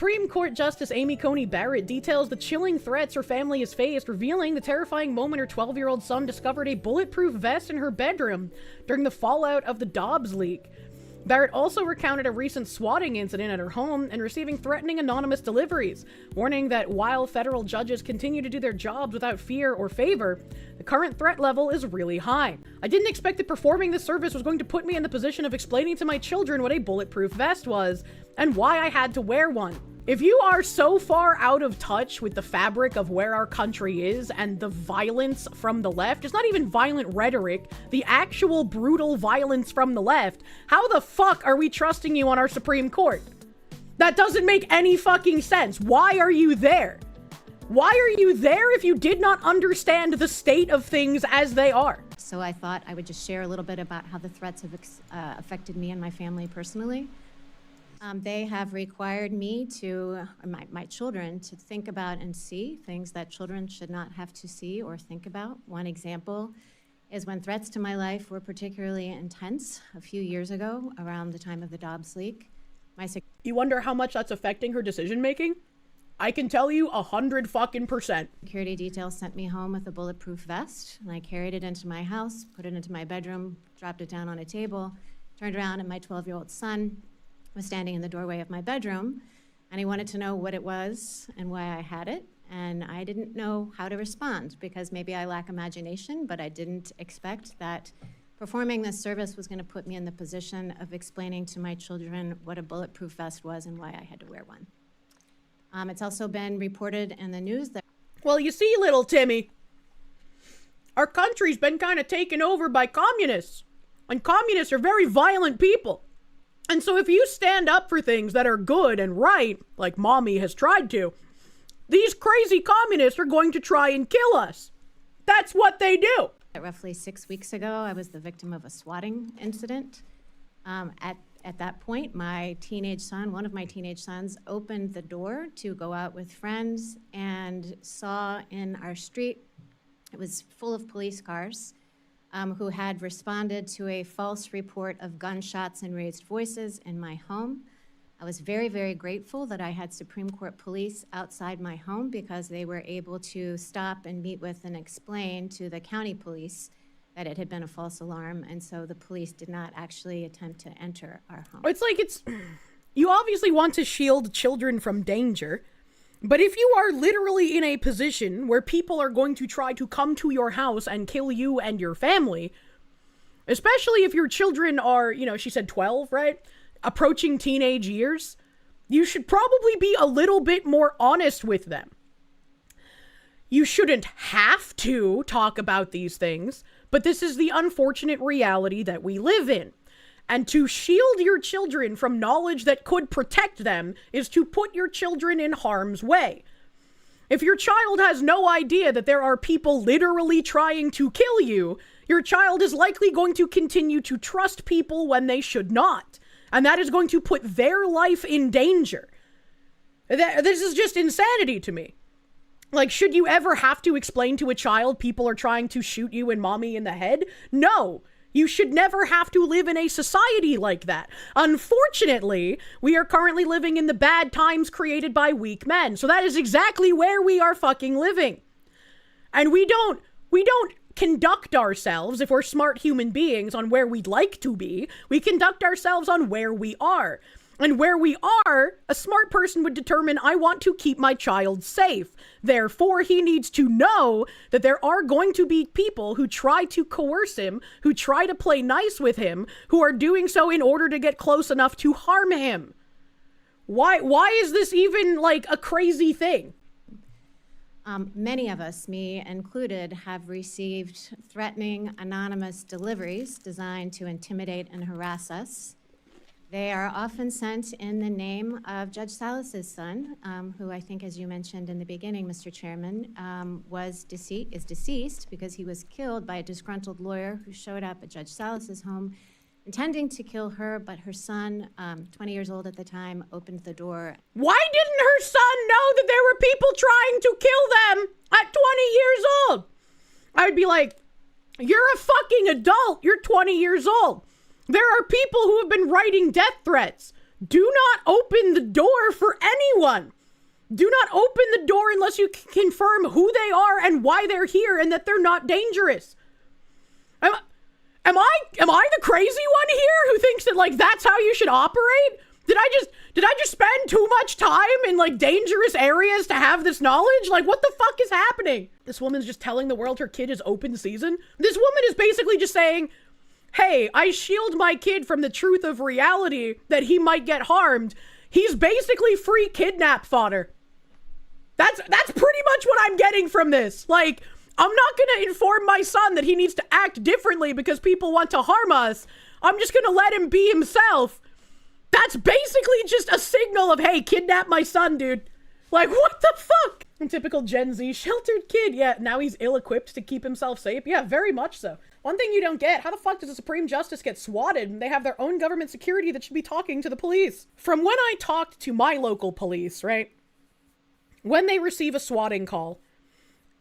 Supreme Court Justice Amy Coney Barrett details the chilling threats her family has faced, revealing the terrifying moment her 12-year-old son discovered a bulletproof vest in her bedroom during the fallout of the Dobbs leak. Barrett also recounted a recent swatting incident at her home and receiving threatening anonymous deliveries, warning that while federal judges continue to do their jobs without fear or favor, the current threat level is really high. I didn't expect that performing this service was going to put me in the position of explaining to my children what a bulletproof vest was and why I had to wear one. If you are so far out of touch with the fabric of where our country is and the violence from the left, it's not even violent rhetoric, the actual brutal violence from the left, how the fuck are we trusting you on our Supreme Court? That doesn't make any fucking sense. Why are you there? Why are you there if you did not understand the state of things as they are? So I thought I would just share a little bit about how the threats have affected me and my family personally. They have required me to, or my children, to think about and see things that children should not have to see or think about. One example is when threats to my life were particularly intense a few years ago around the time of the Dobbs leak. You wonder how much that's affecting her decision making? I can tell you 100%. Security detail sent me home with a bulletproof vest, and I carried it into my house, put it into my bedroom, dropped it down on a table, turned around, and my 12-year-old son was standing in the doorway of my bedroom, and he wanted to know what it was and why I had it, and I didn't know how to respond because maybe I lack imagination, but I didn't expect that performing this service was going to put me in the position of explaining to my children what a bulletproof vest was and why I had to wear one. It's also been reported in the news that... Well, you see, little Timmy, our country's been kind of taken over by communists, and communists are very violent people. And so if you stand up for things that are good and right, like mommy has tried to, these crazy communists are going to try and kill us. That's what they do. Roughly 6 weeks ago, I was the victim of a swatting incident. At that point, my teenage son, one of my teenage sons, opened the door to go out with friends and saw in our street, it was full of police cars, who had responded to a false report of gunshots and raised voices in my home. I was very, very grateful that I had Supreme Court police outside my home because they were able to stop and meet with and explain to the county police that it had been a false alarm, and so the police did not actually attempt to enter our home. It's like you obviously want to shield children from danger, but if you are literally in a position where people are going to try to come to your house and kill you and your family, especially if your children are, you know, she said 12, right? Approaching teenage years, you should probably be a little bit more honest with them. You shouldn't have to talk about these things, but this is the unfortunate reality that we live in. And to shield your children from knowledge that could protect them is to put your children in harm's way. If your child has no idea that there are people literally trying to kill you, your child is likely going to continue to trust people when they should not. And that is going to put their life in danger. This is just insanity to me. Like, should you ever have to explain to a child people are trying to shoot you and mommy in the head? No. You should never have to live in a society like that. Unfortunately, we are currently living in the bad times created by weak men. So that is exactly where we are fucking living. And we don't conduct ourselves, if we're smart human beings, on where we'd like to be. We conduct ourselves on where we are. And where we are, a smart person would determine, I want to keep my child safe. Therefore, he needs to know that there are going to be people who try to coerce him, who try to play nice with him, who are doing so in order to get close enough to harm him. Why is this even like a crazy thing? Many of us, me included, have received threatening anonymous deliveries designed to intimidate and harass us. They are often sent in the name of Judge Salas's son, who I think, as you mentioned in the beginning, Mr. Chairman, is deceased because he was killed by a disgruntled lawyer who showed up at Judge Salas's home intending to kill her, but her son, 20 years old at the time, opened the door. Why didn't her son know that there were people trying to kill them at 20 years old? I would be like, you're a fucking adult. You're 20 years old. There are people who have been writing death threats do not open the door for anyone. Do not open the door unless you confirm who they are and why they're here and that they're not dangerous. Am I the crazy one here who thinks that, like, that's how you should operate? Did I just spend too much time in, like, dangerous areas to have this knowledge? Like, what the fuck is happening? This woman's just telling the world her kid is open season. This woman is basically just saying, hey, I shield my kid from the truth of reality that he might get harmed. He's basically free kidnap fodder. That's pretty much what I'm getting from this. Like, I'm not gonna inform my son that he needs to act differently because people want to harm us. I'm just gonna let him be himself. That's basically just a signal of, hey, kidnap my son, dude. Like, what the fuck? A typical Gen Z sheltered kid. Yeah, now he's ill-equipped to keep himself safe. Yeah, very much so. One thing you don't get, how the fuck does a Supreme Justice get swatted and they have their own government security that should be talking to the police? From when I talked to my local police, right? When they receive a swatting call,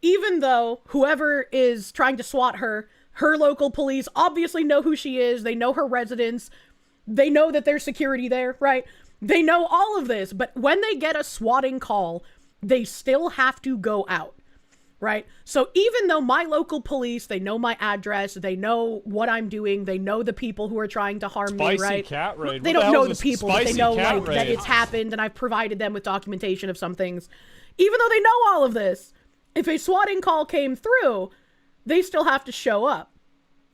even though whoever is trying to swat her local police obviously know who she is, they know her residence, they know that there's security there, right? They know all of this, but when they get a swatting call, they still have to go out, right? So even though my local police, they know my address, they know what I'm doing, they know the people who are trying to harm me, right? Cat raid. They don't know the people, but they know like that it's happened and I've provided them with documentation of some things. Even though they know all of this, if a swatting call came through, they still have to show up.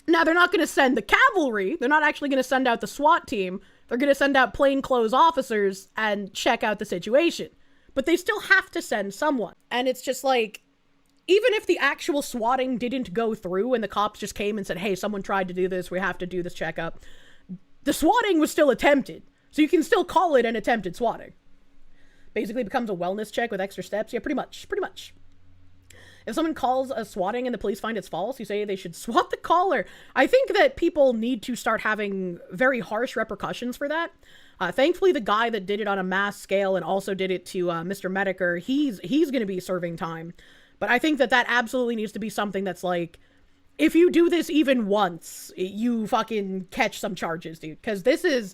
Now, they're not going to send the cavalry. They're not actually going to send out the SWAT team. They're going to send out plainclothes officers and check out the situation. But they still have to send someone. And it's just like, even if the actual swatting didn't go through and the cops just came and said, hey, someone tried to do this, we have to do this checkup, the swatting was still attempted. So you can still call it an attempted swatting. Basically becomes a wellness check with extra steps. Yeah, pretty much. If someone calls a swatting and the police find it's false, you say they should swat the caller. I think that people need to start having very harsh repercussions for that. Thankfully, the guy that did it on a mass scale and also did it to Mr. Mediker, he's going to be serving time. But I think that absolutely needs to be something that's like, if you do this even once, you fucking catch some charges, dude. Because this is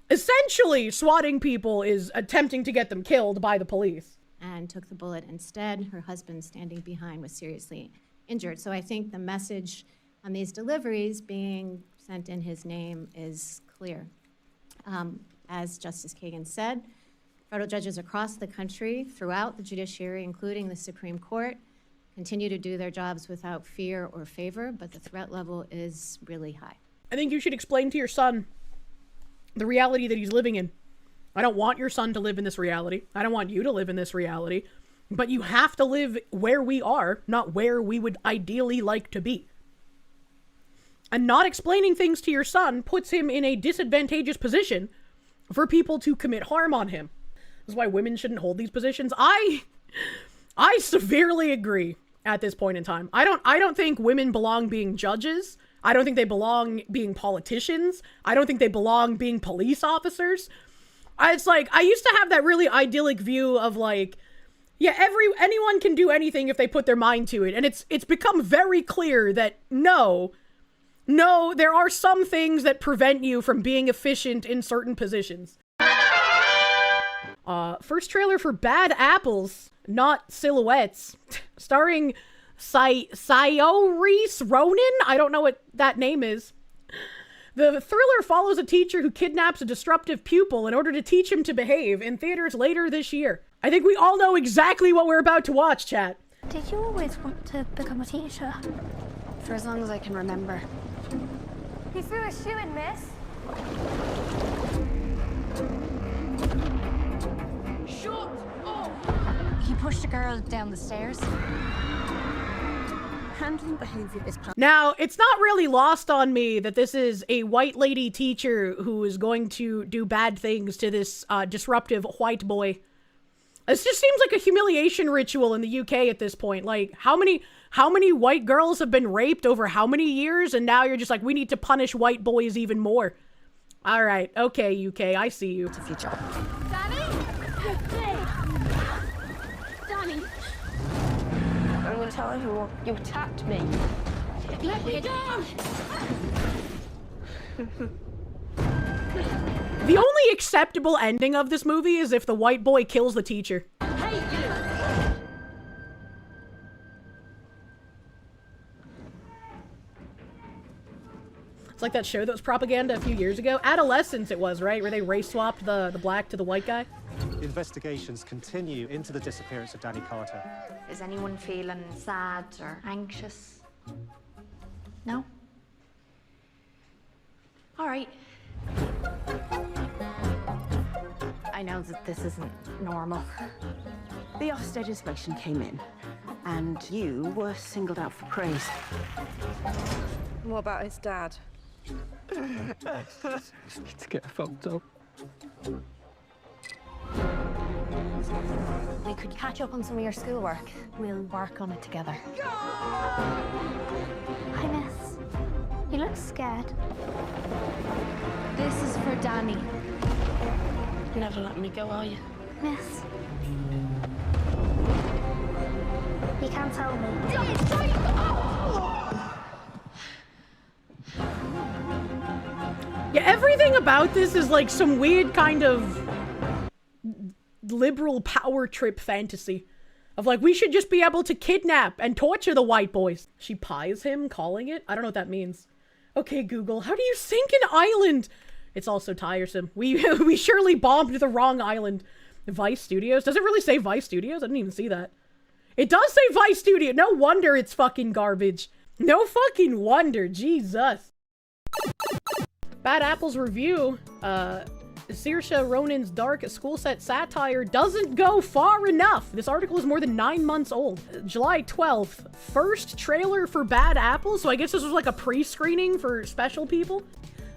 essentially swatting people is attempting to get them killed by the police. And took the bullet instead. Her husband, standing behind, was seriously injured. So I think the message on these deliveries being sent in his name is clear. As Justice Kagan said, federal judges across the country, throughout the judiciary, including the Supreme Court, continue to do their jobs without fear or favor, but the threat level is really high. I think you should explain to your son the reality that he's living in. I don't want your son to live in this reality. I don't want you to live in this reality. But you have to live where we are, not where we would ideally like to be. And not explaining things to your son puts him in a disadvantageous position for people to commit harm on him. This is why women shouldn't hold these positions. I severely agree at this point in time. I don't think women belong being judges. I don't think they belong being politicians. I don't think they belong being police officers. It's like, I used to have that really idyllic view of like, yeah, anyone can do anything if they put their mind to it. And it's become very clear that no, there are some things that prevent you from being efficient in certain positions. First trailer for Bad Apples, Not Silhouettes, starring Saoirse Ronan. I don't know what that name is. The thriller follows a teacher who kidnaps a disruptive pupil in order to teach him to behave, in theaters later this year. I think we all know exactly what we're about to watch, chat. Did you always want to become a teacher? For as long as I can remember. You threw a shoe in, miss. Shut up! He pushed a girl down the stairs. Handling behavior is... Now, it's not really lost on me that this is a white lady teacher who is going to do bad things to this disruptive white boy. This just seems like a humiliation ritual in the UK at this point. Like, how many white girls have been raped over how many years? And now you're just like, we need to punish white boys even more. All right. Okay, UK, I see you. It's a future. Danny? Danny? I'm going to tell everyone you attacked me. Let me down! The only acceptable ending of this movie is if the white boy kills the teacher. It's like that show that was propaganda a few years ago. Adolescence it was, right? Where they race swapped the black to the white guy. The investigations continue into the disappearance of Danny Carter. Is anyone feeling sad or anxious? No? All right. I know that this isn't normal. The Ofsted inspection came in, and you were singled out for praise. What about his dad? Need to get a photo. We could catch up on some of your schoolwork. We'll work on it together. Hi, miss. You look scared. This is for Danny. You're never letting me go, are you? Miss. You can't tell me. Yeah, everything about this is like some weird kind of liberal power trip fantasy. Of like, we should just be able to kidnap and torture the white boys. She pies him, calling it? I don't know what that means. Okay, Google, how do you sink an island? It's also tiresome. We surely bombed the wrong island. Vice Studios? Does it really say Vice Studios? I didn't even see that. It does say Vice Studio. No wonder it's fucking garbage. No fucking wonder. Jesus. Bad Apple's review, Saoirse Ronan's dark school set satire doesn't go far enough. This article is more than 9 months old. July 12th, first trailer for Bad Apple, so I guess this was like a pre-screening for special people.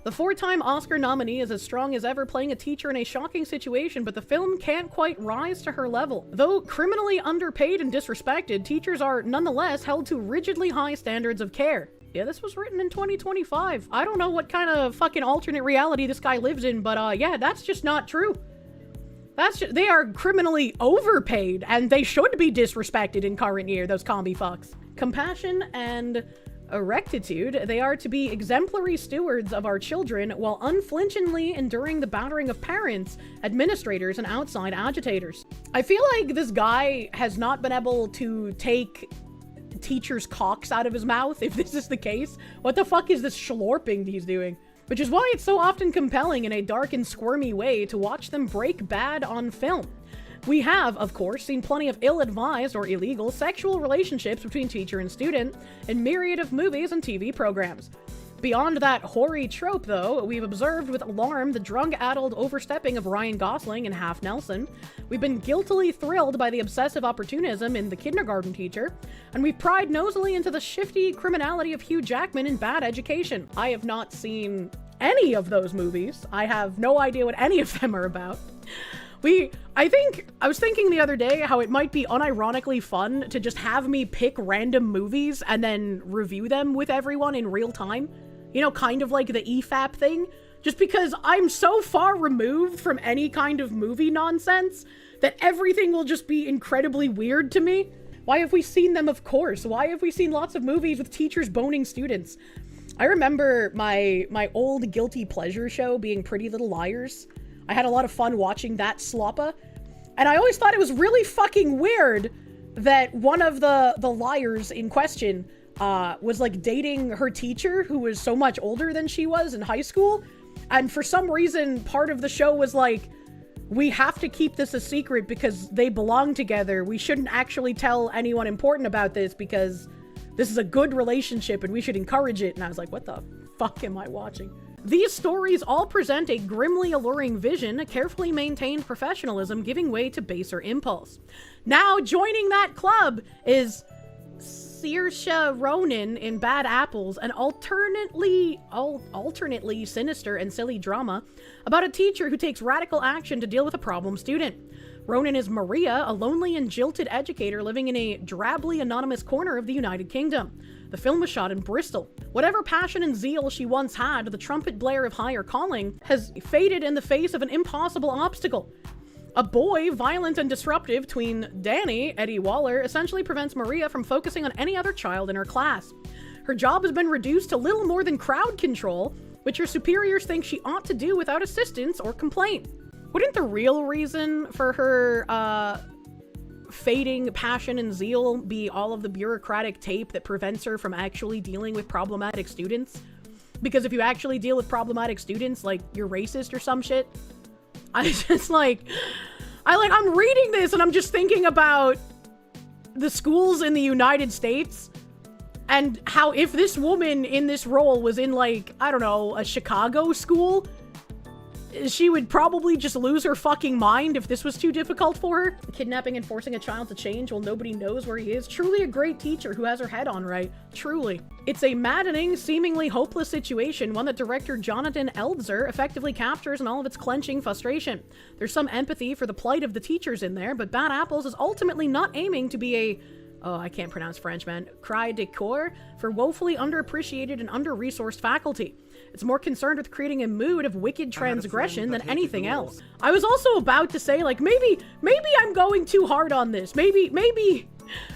The 4-time Oscar nominee is as strong as ever, playing a teacher in a shocking situation, but the film can't quite rise to her level. Though criminally underpaid and disrespected, teachers are nonetheless held to rigidly high standards of care. Yeah, this was written in 2025. I don't know what kind of fucking alternate reality this guy lives in, but yeah, that's just not true. They are criminally overpaid, and they should be disrespected in current year, those combi fucks. Compassion and rectitude, they are to be exemplary stewards of our children while unflinchingly enduring the battering of parents, administrators, and outside agitators. I feel like this guy has not been able to take teachers' cocks out of his mouth, if this is the case. What the fuck is this schlorping he's doing? Which is why it's so often compelling in a dark and squirmy way to watch them break bad on film. We have, of course, seen plenty of ill-advised or illegal sexual relationships between teacher and student in myriad of movies and TV programs. Beyond that hoary trope, though, we've observed with alarm the drug-addled overstepping of Ryan Gosling in Half Nelson. We've been guiltily thrilled by the obsessive opportunism in The Kindergarten Teacher, and we've pried nosily into the shifty criminality of Hugh Jackman in Bad Education. I have not seen any of those movies. I have no idea what any of them are about. I was thinking the other day how it might be unironically fun to just have me pick random movies and then review them with everyone in real time. You know, kind of like the EFAP thing. Just because I'm so far removed from any kind of movie nonsense that everything will just be incredibly weird to me. Why have we seen them, of course? Why have we seen lots of movies with teachers boning students? I remember my old guilty pleasure show being Pretty Little Liars. I had a lot of fun watching that sloppa. And I always thought it was really fucking weird that one of the liars in question was like dating her teacher, who was so much older than she was in high school. And for some reason, part of the show was like, we have to keep this a secret because they belong together. We shouldn't actually tell anyone important about this because this is a good relationship and we should encourage it. And I was like, what the fuck am I watching? These stories all present a grimly alluring vision, a carefully maintained professionalism giving way to baser impulse. Now joining that club is Saoirse Ronan in Bad Apples, an alternately sinister and silly drama about a teacher who takes radical action to deal with a problem student. Ronan is Maria, a lonely and jilted educator living in a drably anonymous corner of the United Kingdom. The film was shot in Bristol. Whatever passion and zeal she once had, the trumpet blare of higher calling has faded in the face of an impossible obstacle. A boy, violent and disruptive, tween Danny, Eddie Waller, essentially prevents Maria from focusing on any other child in her class. Her job has been reduced to little more than crowd control, which her superiors think she ought to do without assistance or complaint. Wouldn't the real reason for her, fading passion and zeal be all of the bureaucratic tape that prevents her from actually dealing with problematic students? Because if you actually deal with problematic students, like, you're racist or some shit. I'm reading this and I'm just thinking about the schools in the United States and how if this woman in this role was in, like, I don't know, a Chicago school, she would probably just lose her fucking mind if this was too difficult for her. Kidnapping and forcing a child to change while nobody knows where he is. Truly a great teacher who has her head on right. Truly. It's a maddening, seemingly hopeless situation, one that director Jonathan Eldzer effectively captures in all of its clenching frustration. There's some empathy for the plight of the teachers in there, but Bad Apples is ultimately not aiming to be a, oh, I can't pronounce French, man, cry de coeur for woefully underappreciated and under-resourced faculty. It's more concerned with creating a mood of wicked transgression than anything else. I was also about to say, like, maybe I'm going too hard on this. Maybe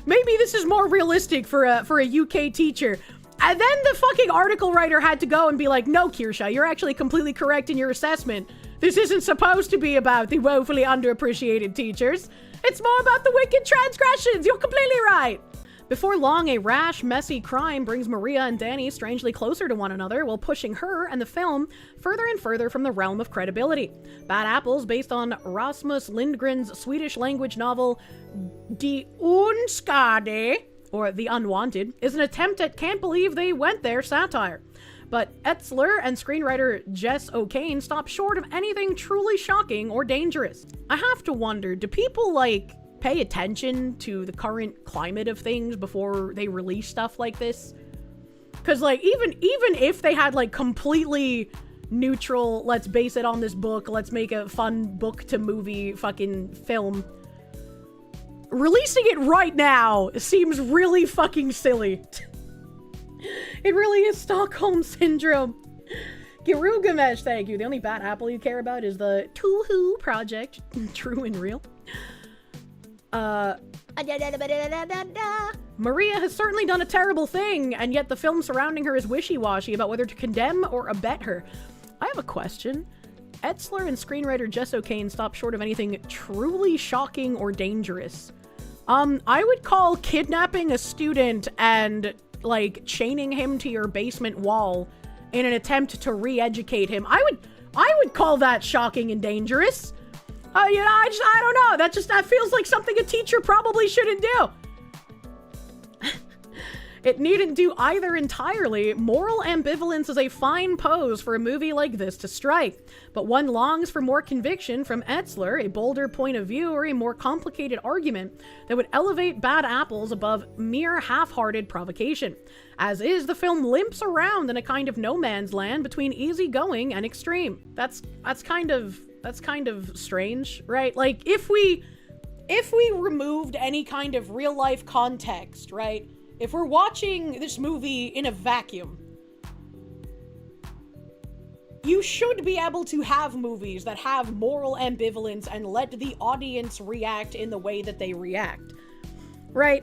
this is more realistic for a UK teacher. And then the fucking article writer had to go and be like, no, Kirsche, you're actually completely correct in your assessment. This isn't supposed to be about the woefully underappreciated teachers. It's more about the wicked transgressions. You're completely right. Before long, a rash, messy crime brings Maria and Danny strangely closer to one another while pushing her and the film further and further from the realm of credibility. Bad Apples, based on Rasmus Lindgren's Swedish language novel Die Onskade, or The Unwanted, is an attempt at can't believe they went there satire. But Etzler and screenwriter Jess O'Kane stop short of anything truly shocking or dangerous. I have to wonder, do people, like, pay attention to the current climate of things before they release stuff like this? Because, like, even if they had, like, completely neutral, let's base it on this book, let's make a fun book to movie fucking film, releasing it right now seems really fucking silly. It really is Stockholm Syndrome. Girugamesh, thank you. The only Bad Apple you care about is the Toohoo project. True and real. Maria has certainly done a terrible thing, and yet the film surrounding her is wishy-washy about whether to condemn or abet her. I have a question. Etzler and screenwriter Jess O'Kane stop short of anything truly shocking or dangerous. I would call kidnapping a student and, like, chaining him to your basement wall in an attempt to re-educate him. I would call that shocking and dangerous. You know, I don't know. That feels like something a teacher probably shouldn't do. It needn't do either entirely. Moral ambivalence is a fine pose for a movie like this to strike, but one longs for more conviction from Etzler, a bolder point of view, or a more complicated argument that would elevate Bad Apples above mere half-hearted provocation. As is, the film limps around in a kind of no man's land between easygoing and extreme. That's kind of strange, right? Like, if we removed any kind of real life context, right? If we're watching this movie in a vacuum, you should be able to have movies that have moral ambivalence and let the audience react in the way that they react, right?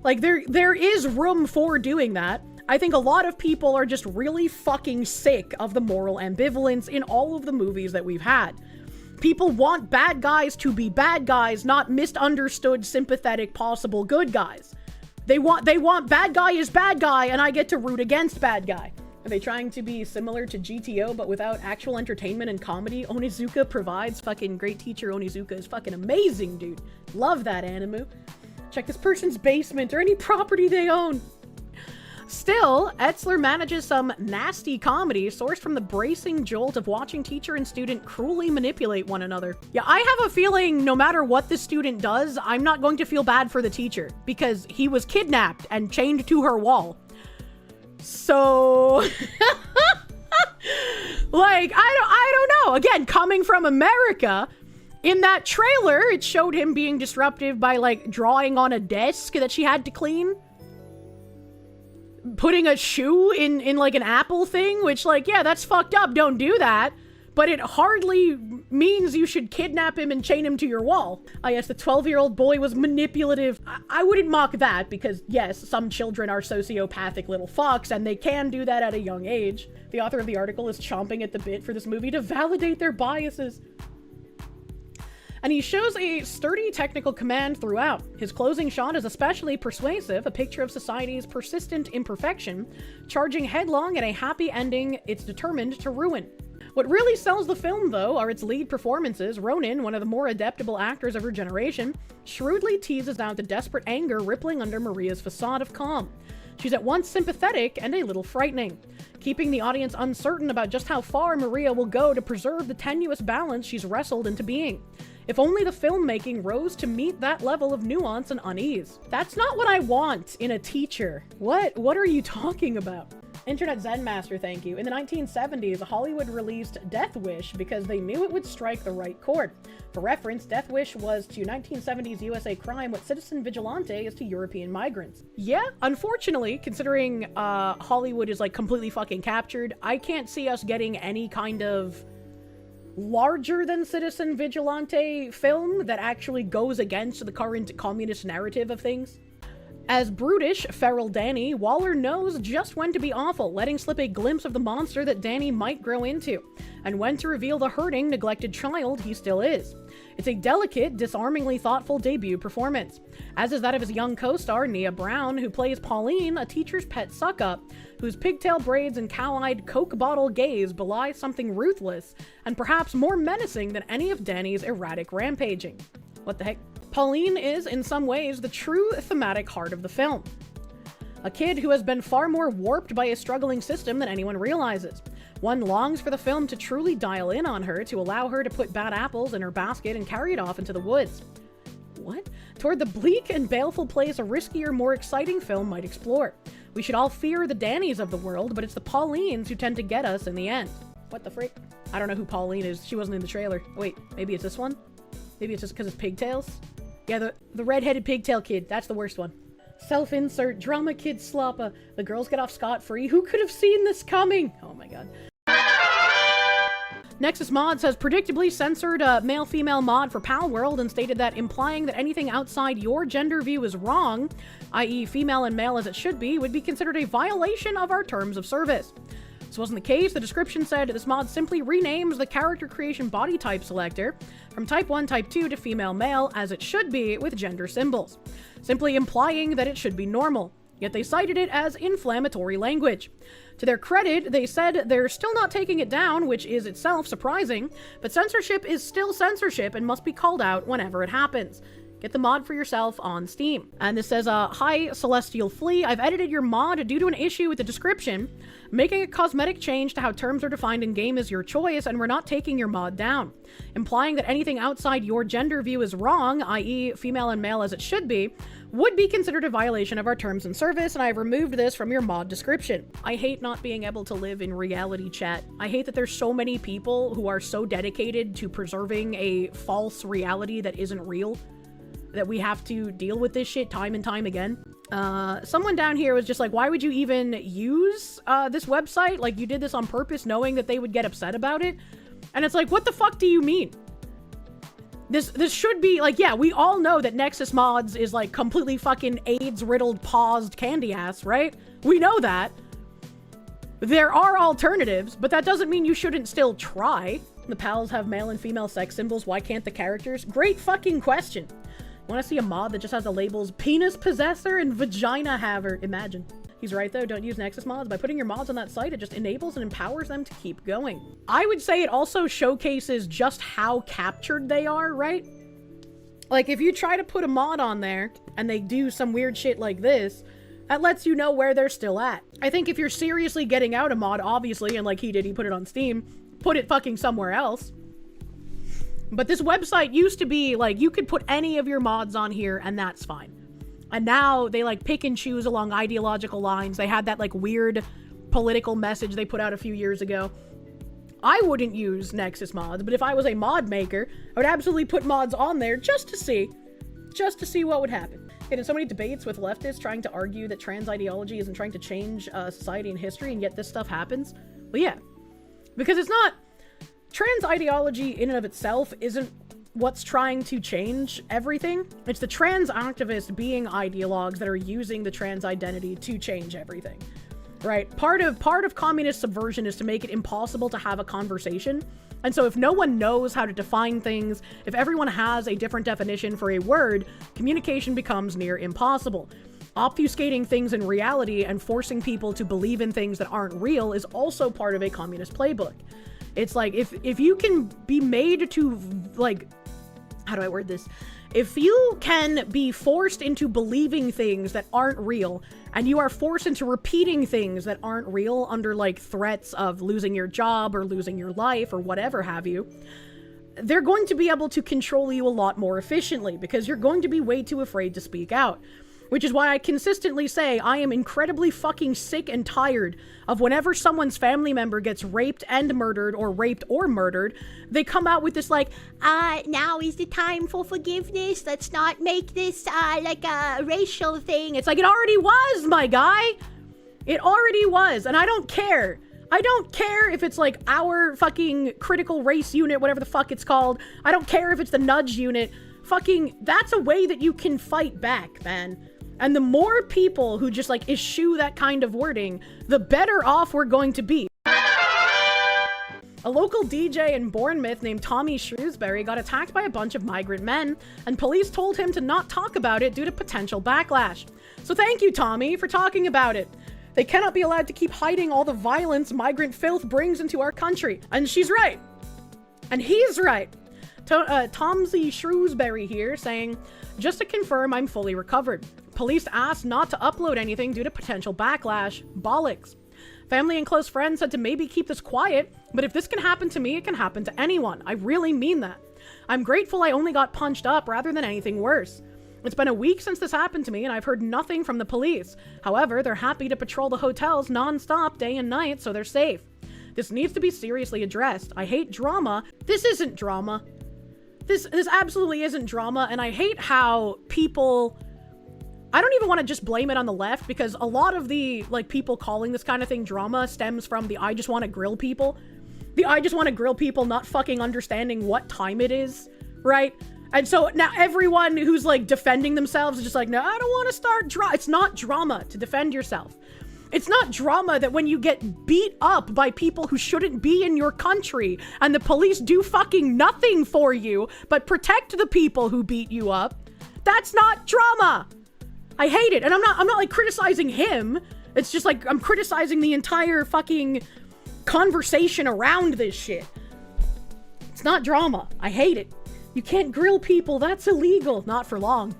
Like, there is room for doing that. I think a lot of people are just really fucking sick of the moral ambivalence in all of the movies that we've had. People want bad guys to be bad guys, not misunderstood, sympathetic, possible good guys. They want bad guy is bad guy, and I get to root against bad guy. Are they trying to be similar to GTO, but without actual entertainment and comedy? Onizuka provides. Fucking great teacher Onizuka is fucking amazing, dude. Love that anime. Check this person's basement or any property they own. Still, Etzler manages some nasty comedy sourced from the bracing jolt of watching teacher and student cruelly manipulate one another. Yeah, I have a feeling no matter what the student does, I'm not going to feel bad for the teacher because he was kidnapped and chained to her wall. So, like, I don't know. Again, coming from America, in that trailer, it showed him being disruptive by, like, drawing on a desk that she had to clean. Putting a shoe in like an apple thing, which, like, yeah, that's fucked up. Don't do that. but it hardly means you should kidnap him and chain him to your wall. Ah, yes, the 12-year-old boy was manipulative. I wouldn't mock that because, yes, some children are sociopathic little fucks, and they can do that at a young age. The author of the article is chomping at the bit for this movie to validate their biases. And he shows a sturdy technical command throughout. His closing shot is especially persuasive, a picture of society's persistent imperfection, charging headlong at a happy ending it's determined to ruin. What really sells the film, though, are its lead performances. Ronan, one of the more adaptable actors of her generation, shrewdly teases out the desperate anger rippling under Maria's facade of calm. She's at once sympathetic and a little frightening, keeping the audience uncertain about just how far Maria will go to preserve the tenuous balance she's wrestled into being. If only the filmmaking rose to meet that level of nuance and unease. That's not what I want in a teacher. What are you talking about? Internet Zen Master, thank you. In the 1970s, Hollywood released Death Wish because they knew it would strike the right chord. For reference, Death Wish was to 1970s USA crime what Citizen Vigilante is to European migrants. Yeah, unfortunately, considering Hollywood is like completely fucking captured, I can't see us getting any kind of larger than Citizen Vigilante film that actually goes against the current communist narrative of things. As brutish, feral Danny, Waller knows just when to be awful, letting slip a glimpse of the monster that Danny might grow into, and when to reveal the hurting, neglected child he still is. It's a delicate, disarmingly thoughtful debut performance, as is that of his young co-star, Nia Brown, who plays Pauline, a teacher's pet suck-up, whose pigtail braids and cow-eyed Coke bottle gaze belie something ruthless, and perhaps more menacing than any of Danny's erratic rampaging. What the heck? Pauline is, in some ways, the true thematic heart of the film. A kid who has been far more warped by a struggling system than anyone realizes. One longs for the film to truly dial in on her, to allow her to put bad apples in her basket and carry it off into the woods. What? Toward the bleak and baleful place a riskier, more exciting film might explore. We should all fear the Dannys of the world, but it's the Paulines who tend to get us in the end. What the freak? I don't know who Pauline is. She wasn't in the trailer. Wait, maybe it's this one? Maybe it's just because it's pigtails? Yeah, the red-headed pigtail kid. That's the worst one. Self-insert, drama kid sloppa. The girls get off scot-free. Who could have seen this coming? Oh my god. Nexus Mods has predictably censored a male-female mod for Palworld and stated that implying that anything outside your gender view is wrong, i.e. female and male as it should be, would be considered a violation of our terms of service. This wasn't the case. The description said this mod simply renames the character creation body type selector from type 1, type 2 to female male as it should be with gender symbols, simply implying that it should be normal. Yet they cited it as inflammatory language. To their credit, they said they're still not taking it down, which is itself surprising, but censorship is still censorship and must be called out whenever it happens. Get the mod for yourself on Steam. And this says, hi, Celestial Flea. I've edited your mod due to an issue with the description. Making a cosmetic change to how terms are defined in-game is your choice, and we're not taking your mod down. Implying that anything outside your gender view is wrong, i.e. female and male as it should be, would be considered a violation of our terms and service, and I've removed this from your mod description. I hate not being able to live in reality chat. I hate that there's so many people who are so dedicated to preserving a false reality that isn't real, that we have to deal with this shit time and time again. Someone down here was just like, why would you even use this website? Like, you did this on purpose knowing that they would get upset about it? And it's like, what the fuck do you mean? This should be, like, yeah, we all know that Nexus Mods is, like, completely fucking AIDS-riddled, paused candy ass, right? We know that. There are alternatives, but that doesn't mean you shouldn't still try. The pals have male and female sex symbols, why can't the characters? Great fucking question. Want to see a mod that just has the labels penis possessor and vagina haver? Imagine. He's right though, don't use Nexus Mods. By putting your mods on that site, it just enables and empowers them to keep going. I would say it also showcases just how captured they are, right? Like, if you try to put a mod on there and they do some weird shit like this, that lets you know where they're still at. I think if you're seriously getting out a mod, obviously, and like he did, he put it on Steam, put it fucking somewhere else. But this website used to be, like, you could put any of your mods on here and that's fine. And now they, like, pick and choose along ideological lines. They had that, like, weird political message they put out a few years ago. I wouldn't use Nexus Mods, but if I was a mod maker, I would absolutely put mods on there just to see what would happen. Get in so many debates with leftists trying to argue that trans ideology isn't trying to change society and history, and yet this stuff happens. Well, yeah. Because it's not... trans ideology in and of itself isn't what's trying to change everything. It's the trans activists being ideologues that are using the trans identity to change everything, right? Part of communist subversion is to make it impossible to have a conversation. And so if no one knows how to define things, if everyone has a different definition for a word, communication becomes near impossible. Obfuscating things in reality and forcing people to believe in things that aren't real is also part of a communist playbook. It's like, if you can be made to, like, how do I word this? If you can be forced into believing things that aren't real, and you are forced into repeating things that aren't real under, like, threats of losing your job or losing your life or whatever have you, they're going to be able to control you a lot more efficiently because you're going to be way too afraid to speak out. Which is why I consistently say I am incredibly fucking sick and tired of whenever someone's family member gets raped and murdered, or raped or murdered, they come out with this like, now is the time for forgiveness. Let's not make this like a racial thing. It's like, it already was, my guy. It already was, and I don't care. I don't care if it's like our fucking critical race unit, whatever the fuck it's called. I don't care if it's the nudge unit. Fucking, that's a way that you can fight back, man. And the more people who just, like, eschew that kind of wording, the better off we're going to be. A local DJ in Bournemouth named Tommy Shrewsbury got attacked by a bunch of migrant men, and police told him to not talk about it due to potential backlash. So thank you, Tommy, for talking about it. They cannot be allowed to keep hiding all the violence migrant filth brings into our country. And she's right. And he's right. Tomsy Shrewsbury here saying, just to confirm, I'm fully recovered. Police asked not to upload anything due to potential backlash. Bollocks. Family and close friends said to maybe keep this quiet, but if this can happen to me, it can happen to anyone. I really mean that. I'm grateful I only got punched up rather than anything worse. It's been a week since this happened to me and I've heard nothing from the police. However, they're happy to patrol the hotels non-stop day and night so they're safe. This needs to be seriously addressed. I hate drama. This isn't drama. This absolutely isn't drama, and I hate how people... I don't even want to just blame it on the left, because a lot of the, like, people calling this kind of thing drama stems from the I just want to grill people. The I just want to grill people not fucking understanding what time it is, right? And so now everyone who's, like, defending themselves is just like, no, I don't want to start drama. It's not drama to defend yourself. It's not drama that when you get beat up by people who shouldn't be in your country and the police do fucking nothing for you but protect the people who beat you up. That's not drama. I hate it. And I'm not like criticizing him. It's just like I'm criticizing the entire fucking conversation around this shit. It's not drama. I hate it. You can't grill people. That's illegal. Not for long.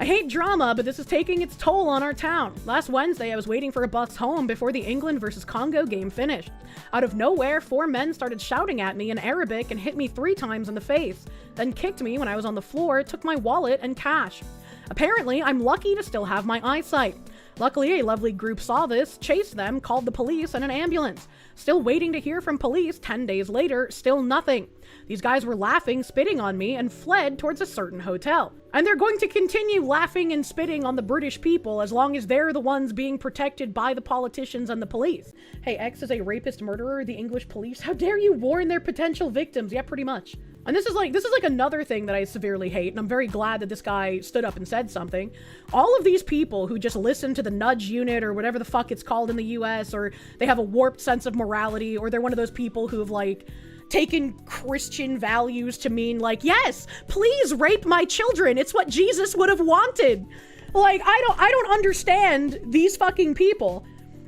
I hate drama, but this is taking its toll on our town. Last Wednesday, I was waiting for a bus home before the England versus Congo game finished. Out of nowhere, 4 men started shouting at me in Arabic and hit me 3 times in the face, then kicked me when I was on the floor, took my wallet and cash. Apparently, I'm lucky to still have my eyesight. Luckily, a lovely group saw this, chased them, called the police and an ambulance. Still waiting to hear from police 10 days later, still nothing. These guys were laughing, spitting on me, and fled towards a certain hotel. And they're going to continue laughing and spitting on the British people as long as they're the ones being protected by the politicians and the police. Hey, X is a rapist murderer, the English police. How dare you warn their potential victims? Yeah, pretty much. And this is like another thing that I severely hate, and I'm very glad that this guy stood up and said something. All of these people who just listen to the nudge unit or whatever the fuck it's called in the US, or they have a warped sense of morality, or they're one of those people who have like taken Christian values to mean like, yes, please rape my children. It's what Jesus would have wanted. Like, I don't understand these fucking people.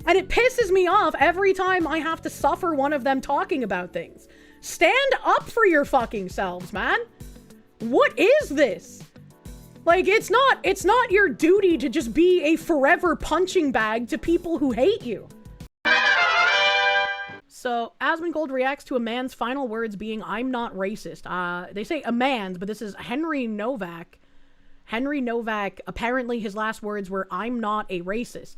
And it pisses me off every time I have to suffer one of them talking about things. Stand up for your fucking selves, man. What is this? Like, it's not your duty to just be a forever punching bag to people who hate you. So, Asmongold reacts to a man's final words being, I'm not racist. They say a man's, but this is Henry Nowak. Henry Nowak, apparently his last words were, I'm not a racist.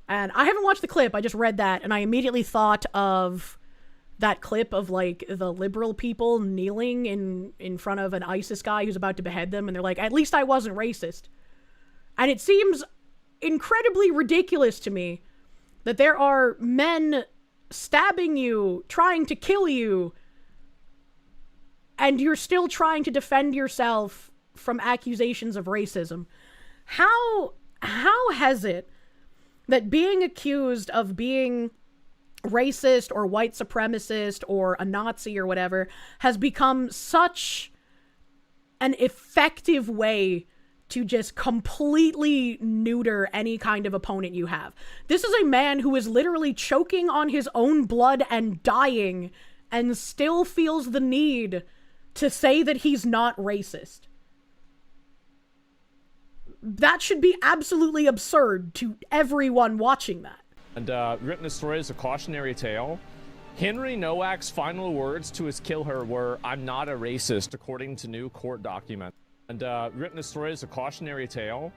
And I haven't watched the clip, I just read that, and I immediately thought of that clip of, like, the liberal people kneeling in front of an ISIS guy who's about to behead them, and they're like, at least I wasn't racist. And it seems incredibly ridiculous to me that there are men stabbing you, trying to kill you, and you're still trying to defend yourself from accusations of racism. How has it that being accused of being racist or white supremacist or a Nazi or whatever has become such an effective way to just completely neuter any kind of opponent you have? This is a man who is literally choking on his own blood and dying and still feels the need to say that he's not racist. That should be absolutely absurd to everyone watching that. And written the story as a cautionary tale. Henry Nowak's final words to his killer were, "I'm not a racist," according to new court documents. And written the story as a cautionary tale.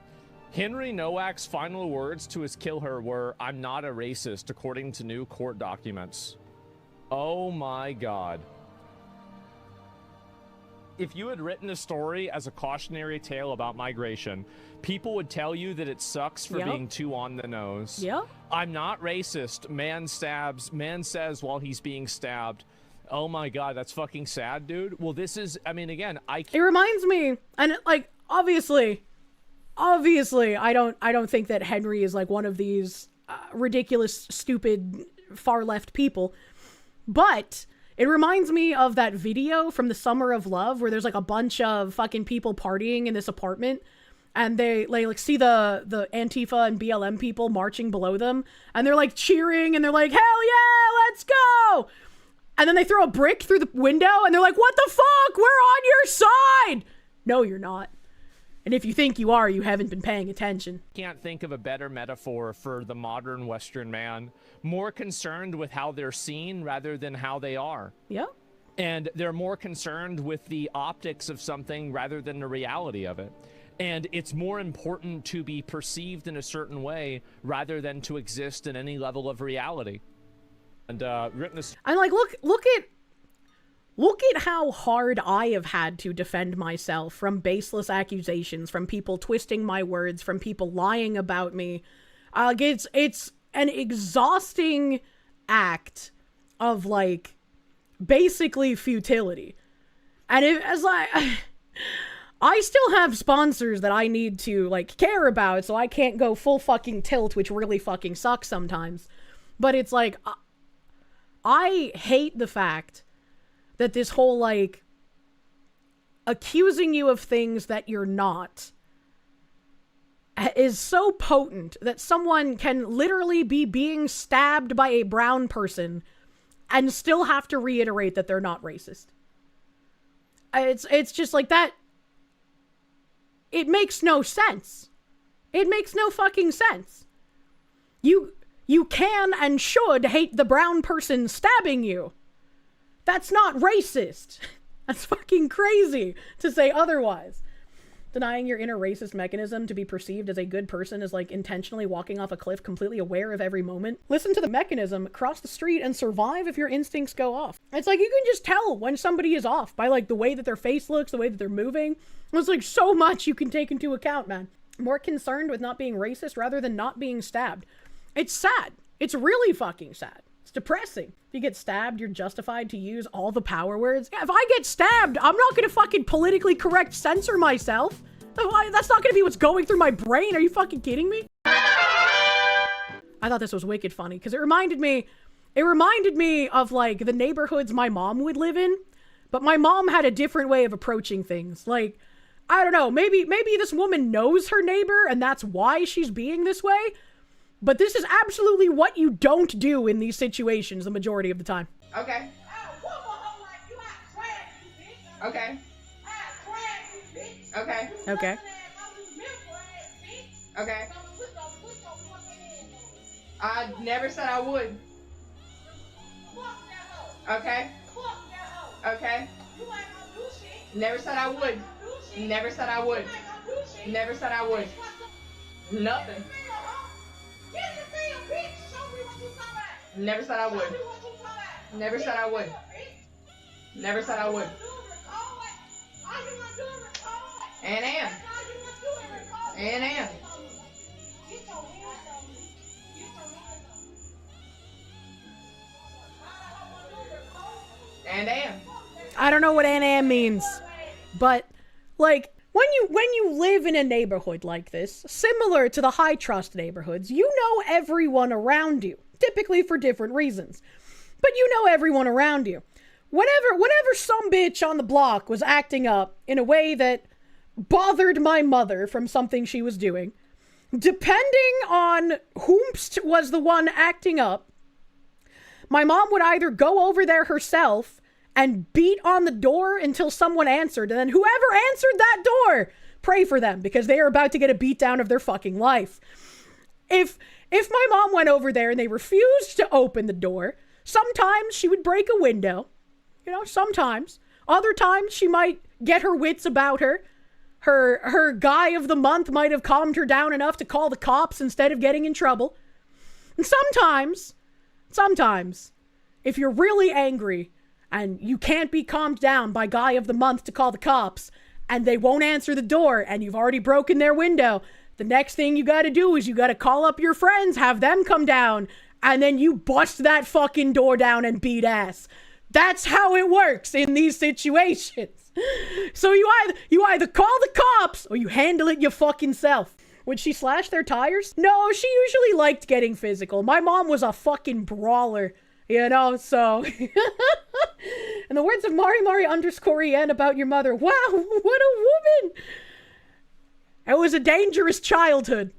Henry Nowak's final words to his killer were, "I'm not a racist," according to new court documents. Oh my God. If you had written a story as a cautionary tale about migration, people would tell you that it sucks for being too on the nose. Yeah. I'm not racist. Man stabs. Man says while he's being stabbed. Oh my God, that's fucking sad, dude. Well, this is, I mean, again, It reminds me, and like, obviously, I don't think that Henry is like one of these ridiculous, stupid, far left people, but it reminds me of that video from the Summer of Love where there's like a bunch of fucking people partying in this apartment, and they like see the Antifa and BLM people marching below them, and they're like cheering, and they're like, hell yeah, let's go! And then they throw a brick through the window, and they're like, what the fuck? We're on your side! No, you're not. And if you think you are, you haven't been paying attention. Can't think of a better metaphor for the modern Western man. More concerned with how they're seen rather than how they are. Yeah. And they're more concerned with the optics of something rather than the reality of it. And it's more important to be perceived in a certain way rather than to exist in any level of reality. And I'm like, look at how hard I have had to defend myself from baseless accusations, from people twisting my words, from people lying about me. It's an exhausting act of like basically futility. And I still have sponsors that I need to like care about, so I can't go full fucking tilt, which really fucking sucks sometimes. But it's like, I hate the fact that this whole, like, accusing you of things that you're not is so potent that someone can literally be being stabbed by a brown person and still have to reiterate that they're not racist. It's just like that. It makes no sense. It makes no fucking sense. You can and should hate the brown person stabbing you. That's not racist. That's fucking crazy to say otherwise. Denying your inner racist mechanism to be perceived as a good person is like intentionally walking off a cliff, completely aware of every moment. Listen to the mechanism, cross the street, and survive if your instincts go off. It's like you can just tell when somebody is off by like the way that their face looks, the way that they're moving. There's like so much you can take into account, man. More concerned with not being racist rather than not being stabbed. It's sad. It's really fucking sad. It's depressing. If you get stabbed, you're justified to use all the power words. Yeah, if I get stabbed, I'm not gonna fucking politically correct censor myself. That's not gonna be what's going through my brain. Are you fucking kidding me? I thought this was wicked funny because it reminded me of like the neighborhoods my mom would live in, but my mom had a different way of approaching things. Like, I don't know, maybe this woman knows her neighbor and that's why she's being this way. But this is absolutely what you don't do in these situations the majority of the time. Okay. Okay. Okay. Okay. Okay. I never said I would. Okay. Okay. Never said I would. Never said I would. Never said I would. Nothing. Never said I would. Never said I would. Never said I would. And am. And am. And am. I don't know what Anam means, but like when you live in a neighborhood like this, similar to the high trust neighborhoods, you know everyone around you, typically for different reasons, but you know everyone around you. Whenever some bitch on the block was acting up in a way that bothered my mother from something she was doing, depending on whomst was the one acting up, my mom would either go over there herself and beat on the door until someone answered, and then whoever answered that door, pray for them, because they are about to get a beat down of their fucking life. If my mom went over there and they refused to open the door, sometimes she would break a window. You know, sometimes. Other times she might get her wits about her. Her guy of the month might have calmed her down enough to call the cops instead of getting in trouble. And sometimes, if you're really angry and you can't be calmed down by guy of the month to call the cops and they won't answer the door and you've already broken their window, the next thing you gotta do is you gotta call up your friends, have them come down, and then you bust that fucking door down and beat ass. That's how it works in these situations. So you either call the cops or you handle it your fucking self. Would she slash their tires? No, she usually liked getting physical. My mom was a fucking brawler, you know, so. In the words of Mari_en about your mother, wow, what a woman. It was a dangerous childhood.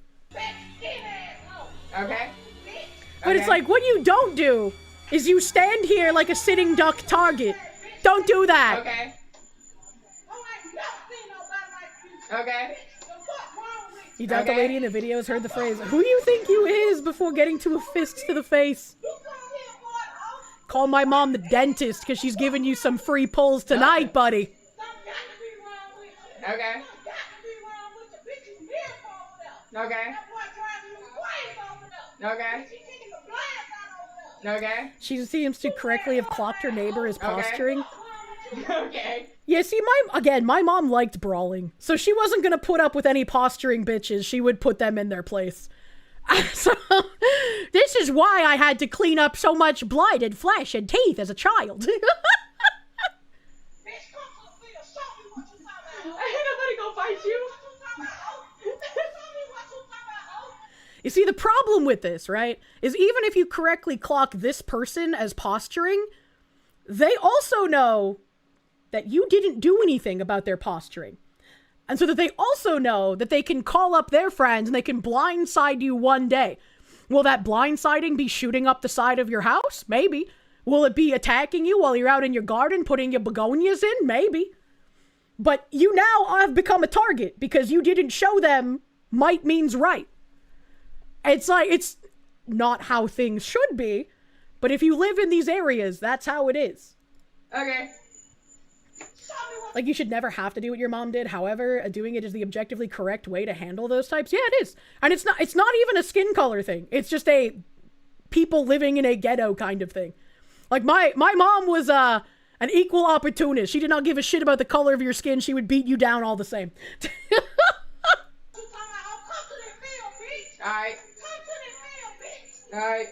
Okay. But it's like, what you don't do is you stand here like a sitting duck target. Don't do that. Okay. Okay. You doubt the lady in the videos heard the phrase, "Who do you think you is?" before getting to a fist to the face. Call my mom the dentist because she's giving you some free pulls tonight, buddy. Okay. Okay. Okay. Okay. She seems to correctly have clocked her neighbor as posturing. Okay. Yeah, see, my mom liked brawling, so she wasn't gonna put up with any posturing bitches. She would put them in their place. So, this is why I had to clean up so much blood and flesh and teeth as a child. Ain't nobody gonna fight you. You see, the problem with this, right, is even if you correctly clock this person as posturing, they also know that you didn't do anything about their posturing. And so that they also know that they can call up their friends and they can blindside you one day. Will that blindsiding be shooting up the side of your house? Maybe. Will it be attacking you while you're out in your garden putting your begonias in? Maybe. But you now have become a target because you didn't show them might means right. It's like, it's not how things should be, but if you live in these areas, that's how it is. Okay. Like, you should never have to do what your mom did. However, doing it is the objectively correct way to handle those types. Yeah, it is. And it's not even a skin color thing. It's just a people living in a ghetto kind of thing. Like, my mom was an equal opportunist. She did not give a shit about the color of your skin. She would beat you down all the same. Alright. Alright.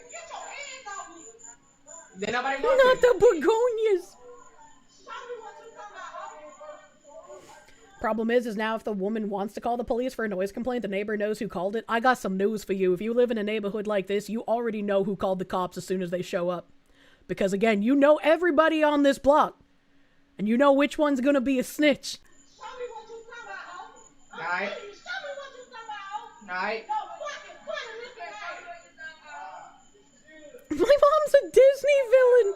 Then nobody wants Not the begonias. Problem is now if the woman wants to call the police for a noise complaint, the neighbor knows who called it. I got some news for you. If you live in a neighborhood like this, you already know who called the cops as soon as they show up. Because again, you know everybody on this block. And you know which one's gonna be a snitch. Alright. Alright. My mom's a Disney villain.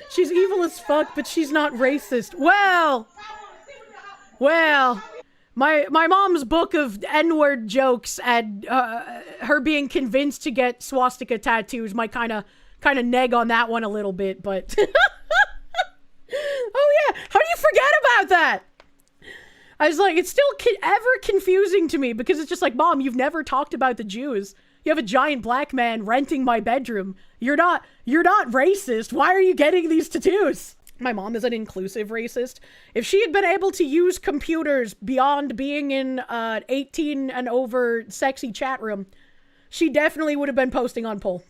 She's evil as fuck, but she's not racist. Well, my mom's book of N-word jokes and her being convinced to get swastika tattoos might kind of neg on that one a little bit, but oh yeah, how do you forget about that? I was like, it's still ever confusing to me because it's just like, Mom, you've never talked about the Jews. You have a giant black man renting my bedroom. You're not racist. Why are you getting these tattoos? My mom is an inclusive racist. If she had been able to use computers beyond being in 18 and over sexy chat room, she definitely would have been posting on poll.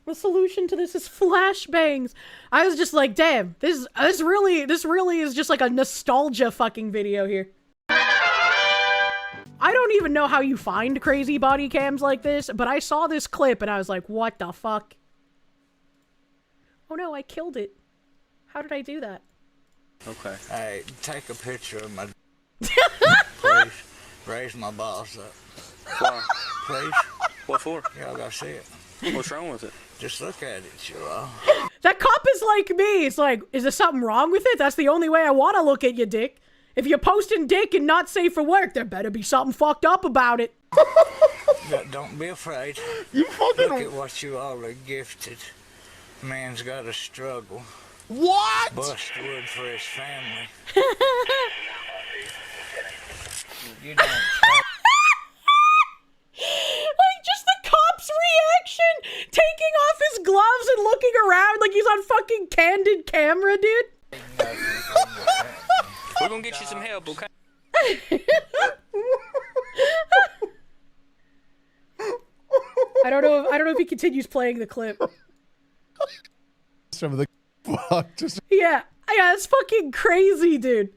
The solution to this is flashbangs. I was just like, damn, this really is just like a nostalgia fucking video here. I don't even know how you find crazy body cams like this, but I saw this clip and I was like, what the fuck? Oh no, I killed it. How did I do that? Okay. Hey, take a picture of my please. Raise my balls up. Why? Please. What for? Y'all gotta see it. What's wrong with it? Just look at it, you all. That cop is like me. It's like, is there something wrong with it? That's the only way I want to look at you, dick. If you're posting dick and not safe for work, there better be something fucked up about it. Don't be afraid. You fucking... Look at what you all are gifted. Man's gotta struggle. What? Bust wood for his family. You don't like, just the cop's reaction, taking off his gloves and looking around like he's on fucking candid camera, dude. We're gonna get you some help, okay? I don't know if he continues playing the clip. Some of the fuck just... Yeah, it's fucking crazy, dude.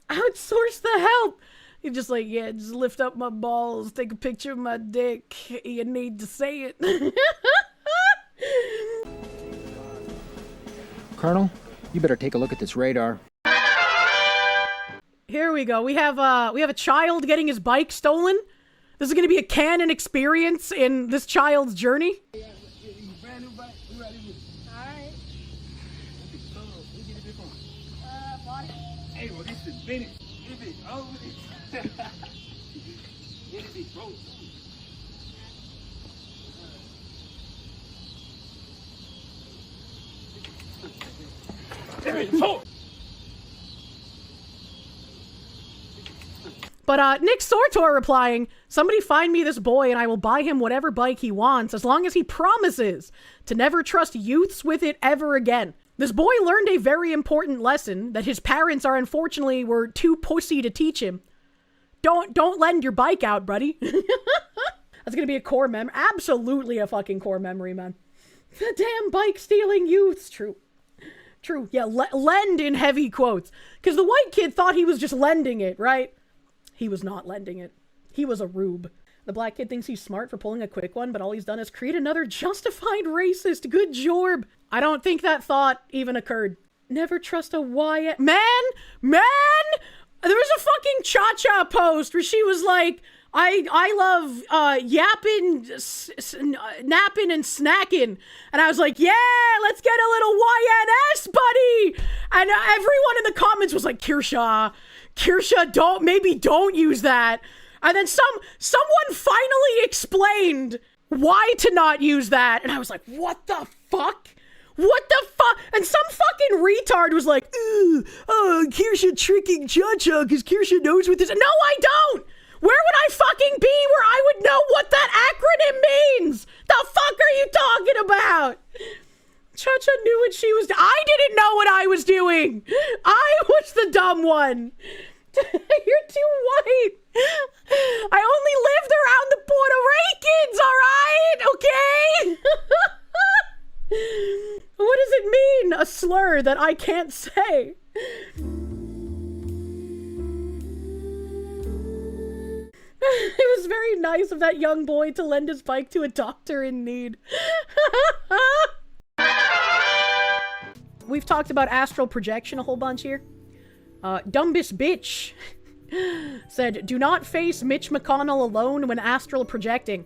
Outsource the help. You're just like, yeah, just lift up my balls, take a picture of my dick. You need to say it. Colonel, you better take a look at this radar. Here we go. We have a child getting his bike stolen. This is gonna be a canon experience in this child's journey. But Nick Sortor replying, somebody find me this boy and I will buy him whatever bike he wants as long as he promises to never trust youths with it ever again. This boy learned a very important lesson that his parents unfortunately were too pussy to teach him. Don't lend your bike out, buddy. That's gonna be a core memory. Absolutely a fucking core memory, man. The damn bike stealing youths. True. Yeah, lend in heavy quotes. Because the white kid thought he was just lending it, right? He was not lending it. He was a rube. The black kid thinks he's smart for pulling a quick one, but all he's done is create another justified racist. Good jorb. I don't think that thought even occurred. Never trust a YN. Man! There was a fucking Cha-Cha post where she was like, I love yapping, napping, and snacking. And I was like, yeah, let's get a little YNS, buddy! And everyone in the comments was like, Kirsche, don't use that. And then someone finally explained why to not use that. And I was like, what the fuck? What the fuck? And some fucking retard was like, Kirsche tricking Cha-Cha because Kirsche knows what this is. No, I don't! Where would I fucking be where I would know what that acronym means? The fuck are you talking about? Cha-Cha knew what she was doing. I didn't know what I was doing. I was the dumb one. You're too white. I only lived around the Puerto Ricans, alright? Okay? What does it mean? A slur that I can't say. It was very nice of that young boy to lend his bike to a doctor in need. We've talked about astral projection a whole bunch here. Dumbest bitch said, do not face Mitch McConnell alone when astral projecting.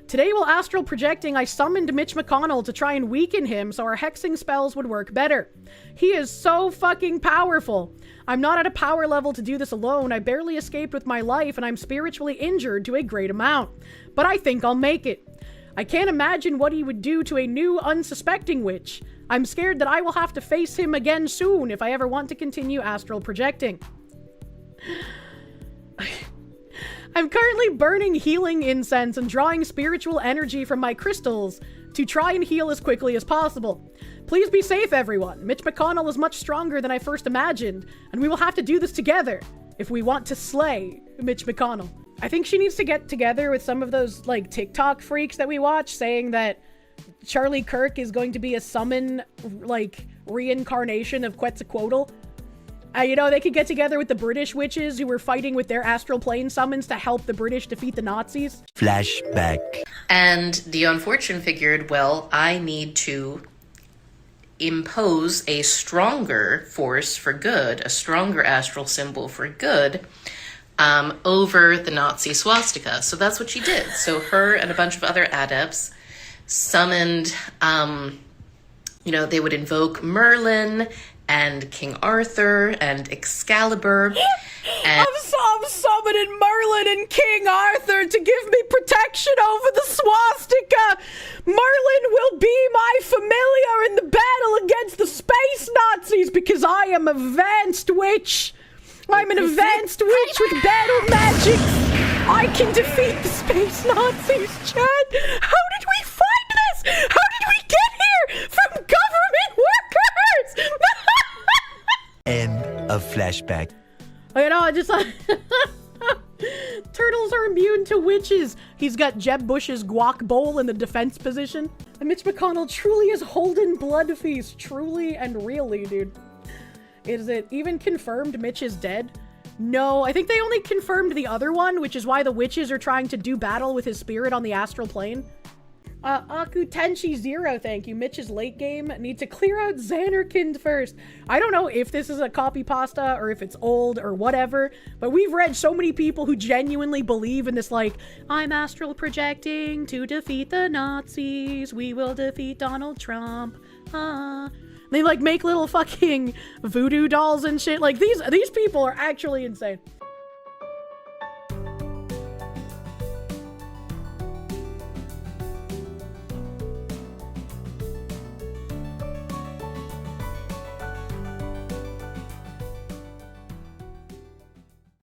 Today while astral projecting, I summoned Mitch McConnell to try and weaken him so our hexing spells would work better. He is so fucking powerful. I'm not at a power level to do this alone. I barely escaped with my life and I'm spiritually injured to a great amount. But I think I'll make it. I can't imagine what he would do to a new unsuspecting witch. I'm scared that I will have to face him again soon if I ever want to continue astral projecting. I'm currently burning healing incense and drawing spiritual energy from my crystals to try and heal as quickly as possible. Please be safe, everyone. Mitch McConnell is much stronger than I first imagined, and we will have to do this together if we want to slay Mitch McConnell. I think she needs to get together with some of those, like, TikTok freaks that we watch saying that Charlie Kirk is going to be a summon, like, reincarnation of Quetzalcoatl. You know, they could get together with the British witches who were fighting with their astral plane summons to help the British defeat the Nazis. Flashback. And the Unfortune figured, well, I need to impose a stronger force for good, a stronger astral symbol for good, over the Nazi swastika. So that's what she did. So her and a bunch of other adepts summoned, you know, they would invoke Merlin and King Arthur and Excalibur. And I'm summoning Merlin and King Arthur to give me protection over the swastika. Merlin will be my familiar in the battle against the space Nazis because I am an advanced witch. I'm an advanced witch with battle magic. I can defeat the space Nazis, Chad. How did we find this? How did we get here from government workers? end of flashback. You know, just like turtles are immune to witches. He's got Jeb Bush's guac bowl in the defense position. And Mitch McConnell truly is holding blood feast. Truly and really, dude. Is it even confirmed Mitch is dead? No, I think they only confirmed the other one, which is why the witches are trying to do battle with his spirit on the astral plane. Aku Tenshi 0, thank you. Mitch's late game. Need to clear out Xanarkand first. I don't know if this is a copy pasta or if it's old or whatever, but we've read so many people who genuinely believe in this, like, I'm astral projecting to defeat the Nazis. We will defeat Donald Trump. They, like, make little fucking voodoo dolls and shit. Like, these people are actually insane.